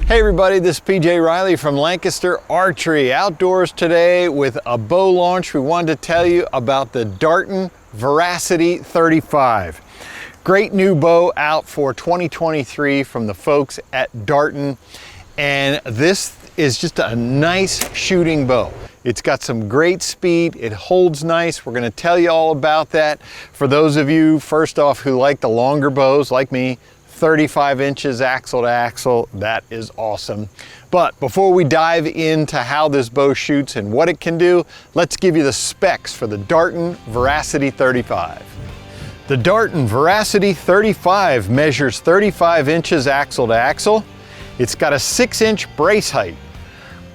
Hey everybody, this is PJ Riley from Lancaster Archery. Outdoors today with a bow launch. We wanted to tell you about the Darton Veracity 35. Great new bow out for 2023 from the folks at Darton. And this is just a nice shooting bow. It's got some great speed, it holds nice. We're gonna tell you all about that. For those of you, first off, who like the longer bows like me, 35 inches axle to axle, that is awesome. But before we dive into how this bow shoots and what it can do, let's give you the specs for the Darton Veracity 35. The Darton Veracity 35 measures 35 inches axle to axle. It's got a 6-inch brace height,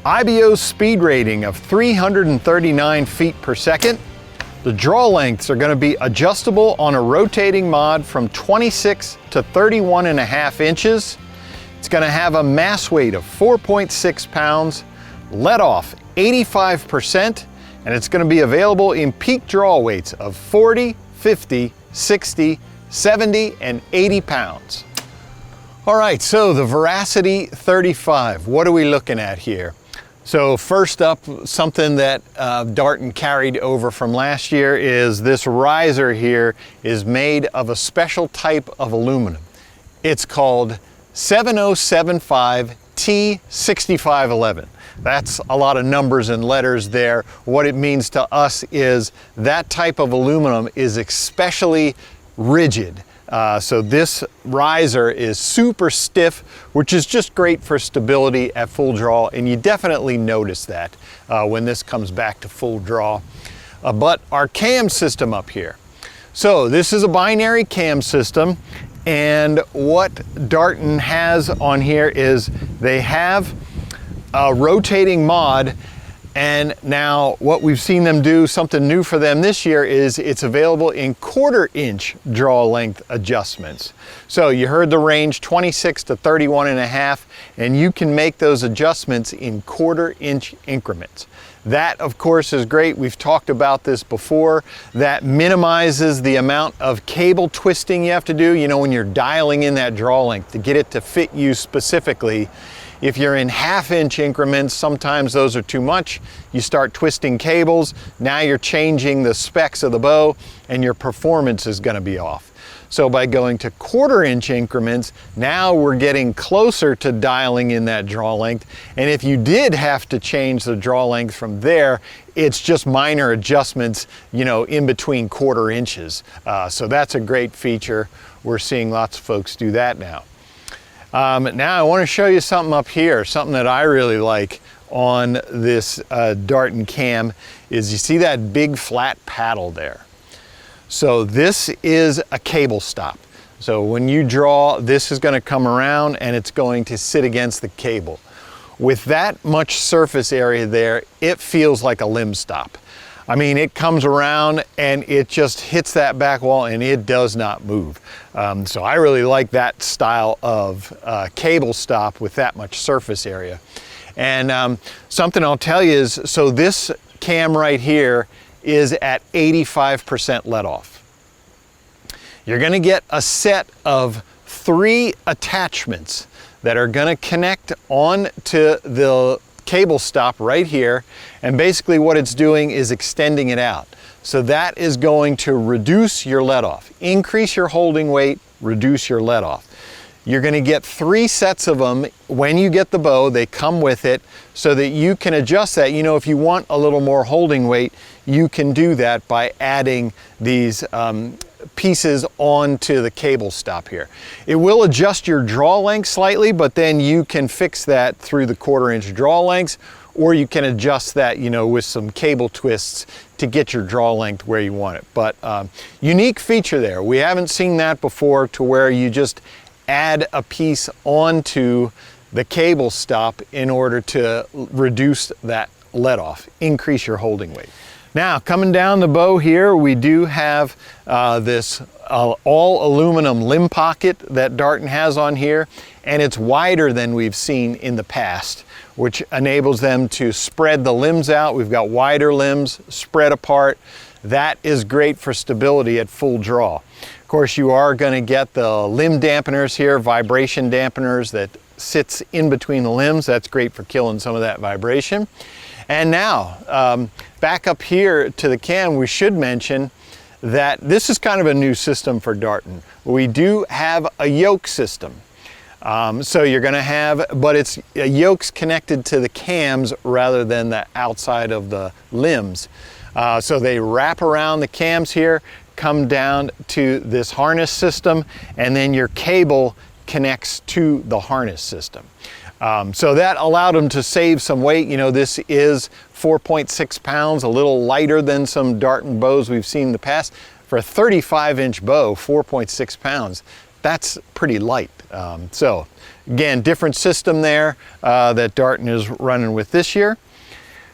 IBO speed rating of 339 feet per second. The draw lengths are going to be adjustable on a rotating mod from 26 to 31.5 inches. It's going to have a mass weight of 4.6 pounds, let off 85%, and it's going to be available in peak draw weights of 40, 50, 60, 70, and 80 pounds. All right, so the Veracity 35, what are we looking at here? So first up, something that Darton carried over from last year is this riser here is made of a special type of aluminum. It's called 7075 T6511. That's a lot of numbers and letters there. What it means to us is that type of aluminum is especially rigid. So this riser is super stiff, which is just great for stability at full draw, and you definitely notice that when this comes back to full draw. But our cam system up here. So this is a binary cam system, and what Darton has on here is they have a rotating mod. And now what we've seen them do, something new for them this year, is it's available in 1/4 inch draw length adjustments. So you heard the range 26 to 31.5, and you can make those adjustments in 1/4 inch increments. That, of course, is great. We've talked about this before. That minimizes the amount of cable twisting you have to do, you know, when you're dialing in that draw length to get it to fit you specifically. If you're in 1/2 inch increments, sometimes those are too much. You start twisting cables. Now you're changing the specs of the bow and your performance is going to be off. So by going to 1/4 inch increments, now we're getting closer to dialing in that draw length. And if you did have to change the draw length from there, it's just minor adjustments, you know, in between 1/4 inches. So that's a great feature. We're seeing lots of folks do that now. Now I want to show you something up here, something that I really like on this Darton cam is you see that big flat paddle there. So this is a cable stop. So when you draw, this is going to come around and it's going to sit against the cable. With that much surface area there, it feels like a limb stop. I mean, it comes around and it just hits that back wall and it does not move. So I really like that style of cable stop with that much surface area. And something I'll tell you is, so this cam right here is at 85% let off. You're gonna get a set of 3 attachments that are gonna connect on to the cable stop right here, and basically what it's doing is extending it out. So that is going to reduce your let off, increase your holding weight, reduce your let off. You're going to get 3 sets of them when you get the bow. They come with it so that you can adjust that. You know, if you want a little more holding weight, you can do that by adding these pieces onto the cable stop here. It will adjust your draw length slightly, but then you can fix that through the 1/4 inch draw lengths, or you can adjust that, you know, with some cable twists to get your draw length where you want it. But unique feature there. We haven't seen that before, to where you just add a piece onto the cable stop in order to reduce that let off, increase your holding weight. Now, coming down the bow here, we do have this all aluminum limb pocket that Darton has on here, and it's wider than we've seen in the past, which enables them to spread the limbs out. We've got wider limbs spread apart. That is great for stability at full draw. Of course, you are going to get the limb dampeners here, vibration dampeners that sits in between the limbs. That's great for killing some of that vibration. And now, back up here to the cam, we should mention that this is kind of a new system for Darton. We do have a yoke system. So you're going to have, but it's yokes connected to the cams rather than the outside of the limbs. So they wrap around the cams here, come down to this harness system, and then your cable connects to the harness system. So that allowed them to save some weight. You know, this is 4.6 pounds, a little lighter than some Darton bows we've seen in the past. For a 35-inch bow, 4.6 pounds, that's pretty light. So again, different system there that Darton is running with this year.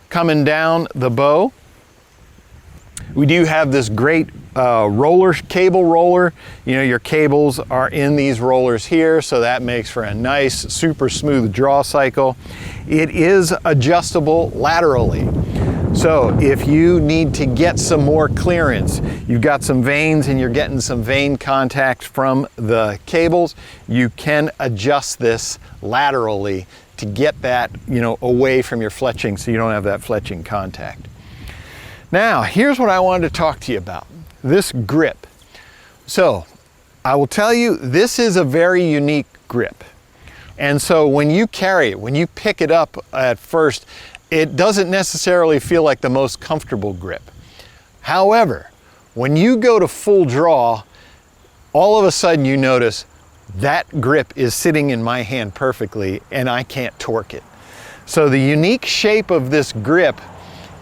Coming down the bow, we do have this great cable roller. You know, your cables are in these rollers here, so that makes for a nice, super smooth draw cycle. It is adjustable laterally. So if you need to get some more clearance, you've got some vanes and you're getting some vane contact from the cables, you can adjust this laterally to get that, you know, away from your fletching so you don't have that fletching contact. Now, here's what I wanted to talk to you about, this grip. So I will tell you, this is a very unique grip. And so when you carry it, when you pick it up at first, it doesn't necessarily feel like the most comfortable grip. However, when you go to full draw, all of a sudden you notice that grip is sitting in my hand perfectly and I can't torque it. So the unique shape of this grip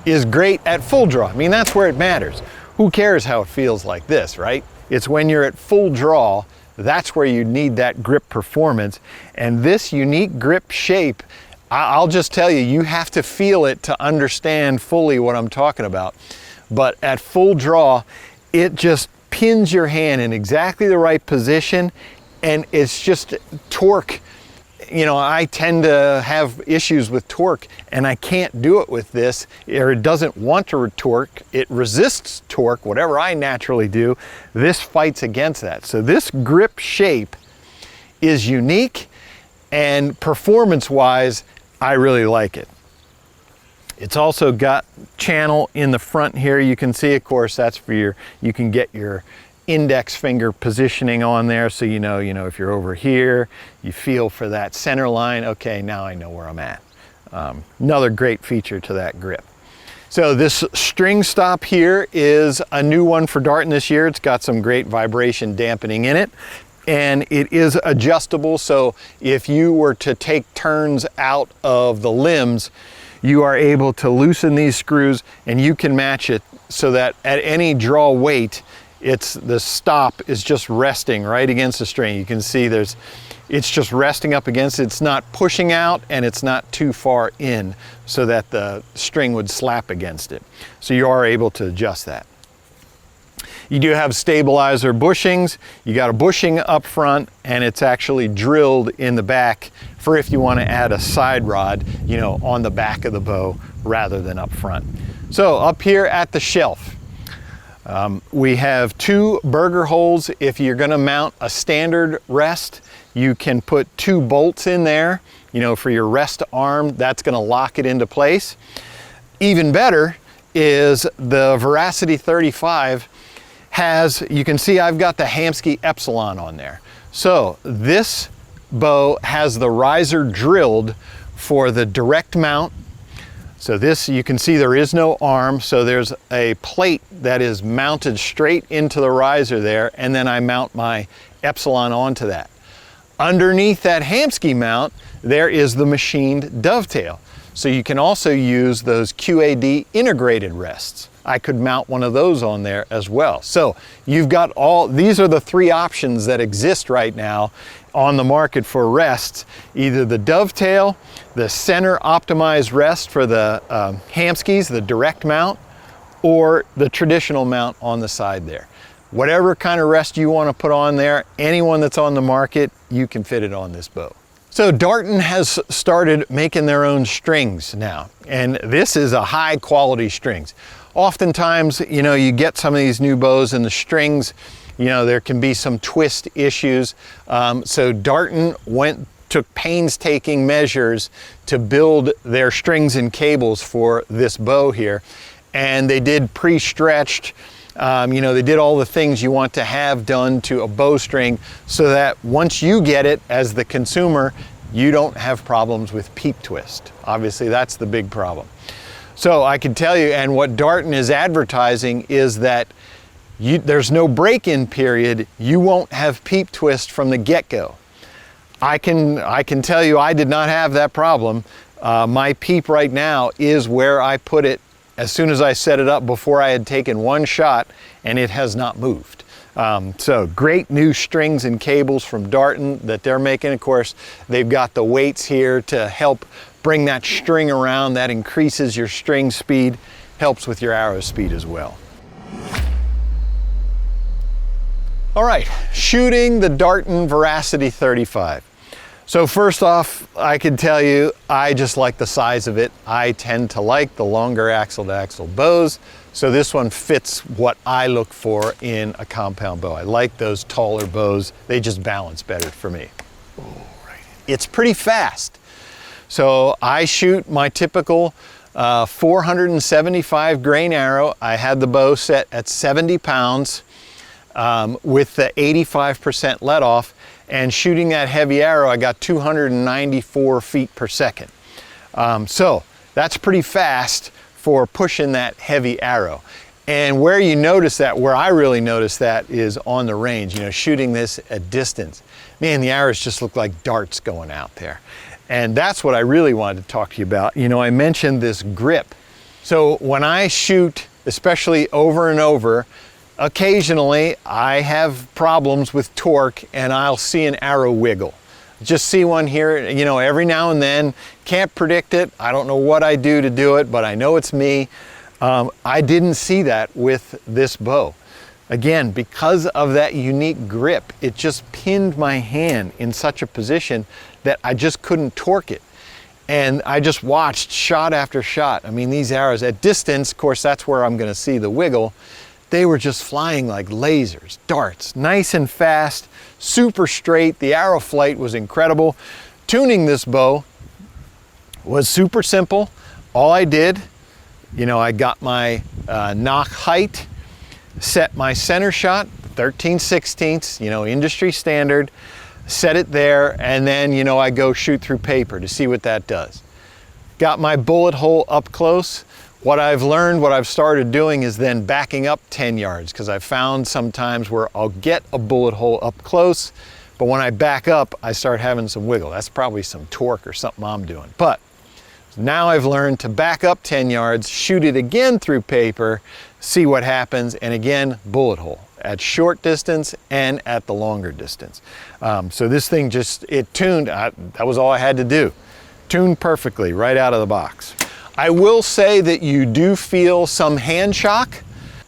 is great at full draw. I mean, that's where it matters. Who cares how it feels like this, right? It's when you're at full draw, that's where you need that grip performance. And this unique grip shape, I'll just tell you, you have to feel it to understand fully what I'm talking about. But at full draw, it just pins your hand in exactly the right position, and it's just torque. You know, I tend to have issues with torque, and I can't do it with this, or it doesn't want to torque. It resists torque, whatever I naturally do. This fights against that. So this grip shape is unique, and performance-wise, I really like it. It's also got channel in the front here. You can see, of course, that's for your, you can get your index finger positioning on there, so you know if you're over here, you feel for that center line. Okay, now I know where I'm at. Another great feature to that grip. So this string stop here is a new one for Darton this year. It's got some great vibration dampening in it, and it is adjustable. So if you were to take turns out of the limbs, you are able to loosen these screws and you can match it so that at any draw weight, the stop is just resting right against the string. You can see it's just resting up against it. It's not pushing out and it's not too far in so that the string would slap against it. So you are able to adjust that. You do have stabilizer bushings. You got a bushing up front, and it's actually drilled in the back for if you want to add a side rod, you know, on the back of the bow rather than up front. So up here at the shelf, we have 2 burger holes. If you're going to mount a standard rest, you can put 2 bolts in there, you know, for your rest arm. That's going to lock it into place. Even better is the Veracity 35 has, you can see I've got the Hamskea Epsilon on there. So this bow has the riser drilled for the direct mount. So this, you can see there is no arm, so there's a plate that is mounted straight into the riser there, and then I mount my Epsilon onto that. Underneath that Hamskea mount, there is the machined dovetail. So you can also use those QAD integrated rests. I could mount one of those on there as well. So you've got these are the 3 options that exist right now on the market for rests. Either the dovetail, the center optimized rest for the Hamskeas, the direct mount, or the traditional mount on the side there. Whatever kind of rest you want to put on there, anyone that's on the market, you can fit it on this bow. So Darton has started making their own strings now, and this is a high quality strings. Oftentimes, you know, you get some of these new bows and the strings, you know, there can be some twist issues. So Darton went took painstaking measures to build their strings and cables for this bow here. And they did pre-stretched, you know, they did all the things you want to have done to a bowstring so that once you get it as the consumer, you don't have problems with peep twist. Obviously, that's the big problem. So I can tell you, and what Darton is advertising is that there's no break-in period. You won't have peep twist from the get-go. I can tell you I did not have that problem. My peep right now is where I put it as soon as I set it up before I had taken one shot, and it has not moved. So great new strings and cables from Darton that they're making. Of course, they've got the weights here to help bring that string around. That increases your string speed, helps with your arrow speed as well. All right, shooting the Darton Veracity 35. So first off, I can tell you, I just like the size of it. I tend to like the longer axle-to-axle bows. So this one fits what I look for in a compound bow. I like those taller bows. They just balance better for me. It's pretty fast. So I shoot my typical 475 grain arrow. I had the bow set at 70 pounds with the 85% let off. And shooting that heavy arrow, I got 294 feet per second. So that's pretty fast for pushing that heavy arrow. And where you notice that, where I really notice that, is on the range, you know, shooting this at distance. Man, the arrows just look like darts going out there. And that's what I really wanted to talk to you about. You know, I mentioned this grip. So when I shoot, especially over and over, occasionally I have problems with torque and I'll see an arrow wiggle. Just see one here, you know, every now and then. Can't predict it. I don't know what I do to do it, but I know it's me. I didn't see that with this bow. Again, because of that unique grip, it just pinned my hand in such a position that I just couldn't torque it. And I just watched shot after shot. I mean, these arrows at distance, of course, that's where I'm gonna see the wiggle. They were just flying like lasers, darts, nice and fast, super straight. The arrow flight was incredible. Tuning this bow was super simple. All I did, you know, I got my nock height, set my center shot, 13/16, you know, industry standard, set it there, and then, you know, I go shoot through paper to see what that does. Got my bullet hole up close. What I've learned, what I've started doing is then backing up 10 yards, because I've found sometimes where I'll get a bullet hole up close, but when I back up, I start having some wiggle. That's probably some torque or something I'm doing. But now I've learned to back up 10 yards, shoot it again through paper, see what happens, and again, bullet hole at short distance and at the longer distance. So this thing just, it tuned, that was all I had to do. Tuned perfectly right out of the box. I will say that you do feel some hand shock.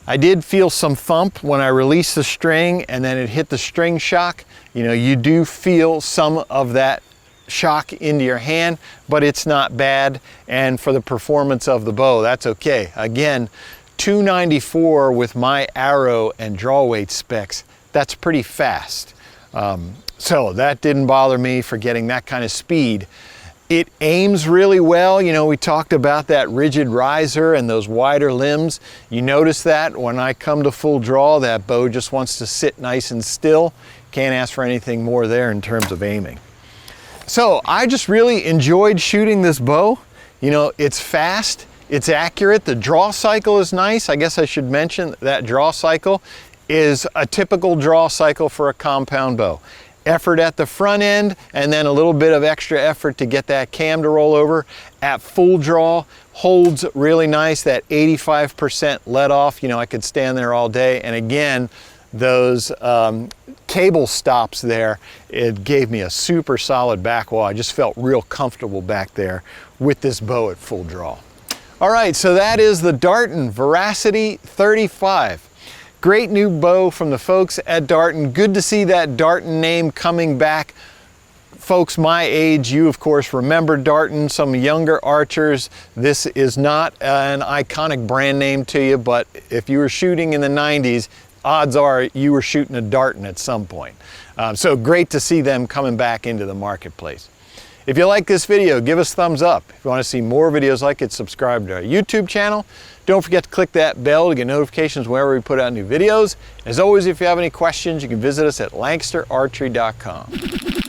I did feel some thump when I released the string and then it hit the string shock. You know, you do feel some of that shock into your hand, but it's not bad. And for the performance of the bow, that's okay. Again, 294 with my arrow and draw weight specs, that's pretty fast. So that didn't bother me for getting that kind of speed. It aims really well. You know, we talked about that rigid riser and those wider limbs. You notice that when I come to full draw, that bow just wants to sit nice and still. Can't ask for anything more there in terms of aiming. So I just really enjoyed shooting this bow. You know, it's fast, it's accurate. The draw cycle is nice. I guess I should mention that draw cycle is a typical draw cycle for a compound bow. Effort at the front end and then a little bit of extra effort to get that cam to roll over. At full draw, holds really nice, that 85% let off. You know, I could stand there all day. And again, those cable stops there, it gave me a super solid back wall. I just felt real comfortable back there with this bow at full draw. All right, so that is the Darton Veracity 35. Great new bow from the folks at Darton. Good to see that Darton name coming back. Folks my age, you of course remember Darton. Some younger archers, this is not an iconic brand name to you, but if you were shooting in the 90s, odds are you were shooting a Darton at some point. So great to see them coming back into the marketplace. If you like this video, give us a thumbs up. If you want to see more videos like it, subscribe to our YouTube channel. Don't forget to click that bell to get notifications whenever we put out new videos. As always, if you have any questions, you can visit us at LancasterArchery.com.